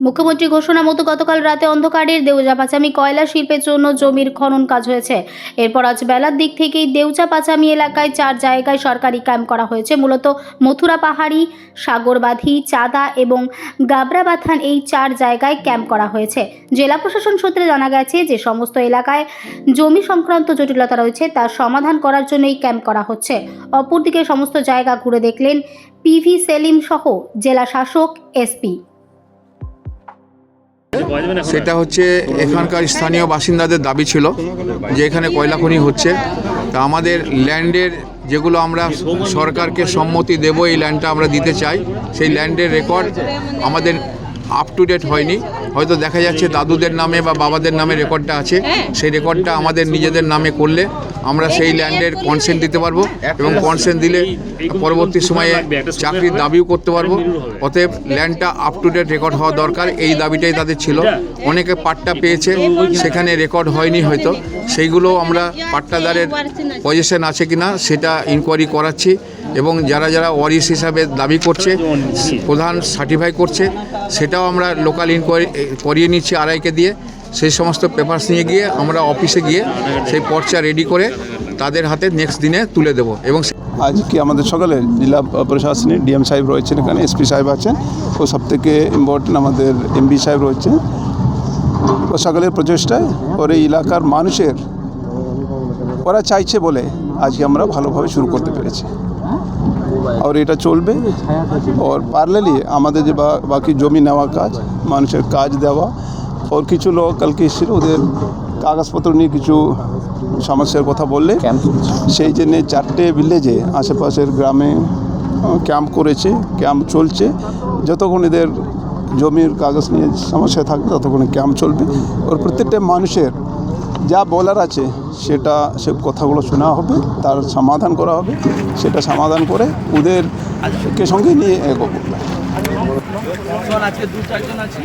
মুখ্যমন্ত্রী ঘোষণা মতো গতকাল রাতে অন্ধকারের দেউচা-পাচামি কয়লা শিল্পের জন্য জমির খনন কাজ হয়েছে। এরপর আজ বেলার দিক থেকেই দেউচা-পাচামি এলাকায় 4 জায়গায় সরকারি ক্যাম্প করা হয়েছে। মূলত মথুরা পাহাড়ি, সাগরবাঁধি, চাঁদা এবং গাবরাবাথান এই 4 জায়গায় ক্যাম্প করা হয়েছে। জেলা প্রশাসন সূত্রে জানা গেছে যে সমস্ত এলাকায় জমি সংক্রান্ত জটিলতা রয়েছে তার সমাধান করার জন্য এই ক্যাম্প করা হচ্ছে। অপরদিকে সমস্ত জায়গা ঘুরে দেখলেন পিভি সেলিম সহ জেলা শাসক এসপি। সেটা হচ্ছে এখানকার স্থানীয় বাসিন্দাদের দাবি ছিল যে এখানে কয়লা খনি হচ্ছে, তা আমাদের ল্যান্ডের যেগুলো আমরা সরকারকে সম্মতি দেব এই ল্যান্ডটা আমরা দিতে চাই, সেই ল্যান্ডের রেকর্ড আমাদের আপ টু ডেট হয়নি। হয়তো দেখা যাচ্ছে দাদুদের নামে বা বাবাদের নামে রেকর্ডটা আছে, সেই রেকর্ডটা আমাদের নিজেদের নামে করলে আমরা সেই ল্যান্ডের কনসেন্ট দিতে পারবো এবং কনসেন্ট দিলে পরবর্তী সময়ে চাকরির দাবিও করতে পারবো। অতএব ল্যান্ডটা আপ টু ডেট রেকর্ড হওয়া দরকার, এই দাবিটাই তাদের ছিল। অনেকে পাট্টা পেয়েছে, সেখানে রেকর্ড হয়নি হয়তো, সেইগুলো আমরা পাট্টাদারের পজিশন আছে কিনা সেটা ইনকোয়ারি করাচ্ছি এবং যারা যারা ওয়ারিশ হিসাবে দাবি করছে, প্রধান সার্টিফাই করছে, সেটাও আমরা লোকাল ইনকোয়ারি করিয়ে নিচ্ছি আরআইকে দিয়ে। সেই সমস্ত পেপারস নিয়ে গিয়ে আমরা অফিসে গিয়ে সেই পর্চা রেডি করে তাদের হাতে নেক্সট দিনে তুলে দেবো। এবং আজকে আমাদের সকালে জেলা প্রশাসনে ডিএম সাহেব রয়েছেন, এখানে এসপি সাহেব আছেন, ও সবথেকে ইম্পর্টেন্ট আমাদের এমপি সাহেব রয়েছেন। ও সকালের প্রচেষ্টায় ওর এই এলাকার মানুষের ওরা চাইছে বলে আজকে আমরা ভালোভাবে শুরু করতে পেরেছি, আর এটা চলবে। আর প্যারালালি আমাদের যে বাকি জমি নেওয়া কাজ, মানুষের কাজ দেওয়া, और কিছু লোক কালকে এসেছিল, ওদের কাগজপত্র নিয়ে কিছু সমস্যার কথা বললে সেই জন্যে 4টে ভিলেজে আশেপাশের গ্রামে ক্যাম্প করেছে, ক্যাম্প চলছে। যতক্ষণ এদের জমির কাগজ নিয়ে সমস্যা থাকবে ততক্ষণ ক্যাম্প চলবে। ওর প্রত্যেকটা মানুষের যা বলার আছে সেটা সব কথাগুলো শোনা হবে, তার সমাধান করা হবে, সেটা সমাধান করে ওদেরকে সঙ্গে নিয়ে এগোবো। আজকে 2-4 জন আছি।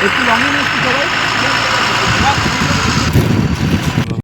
একটু লং নিয়ে সবাই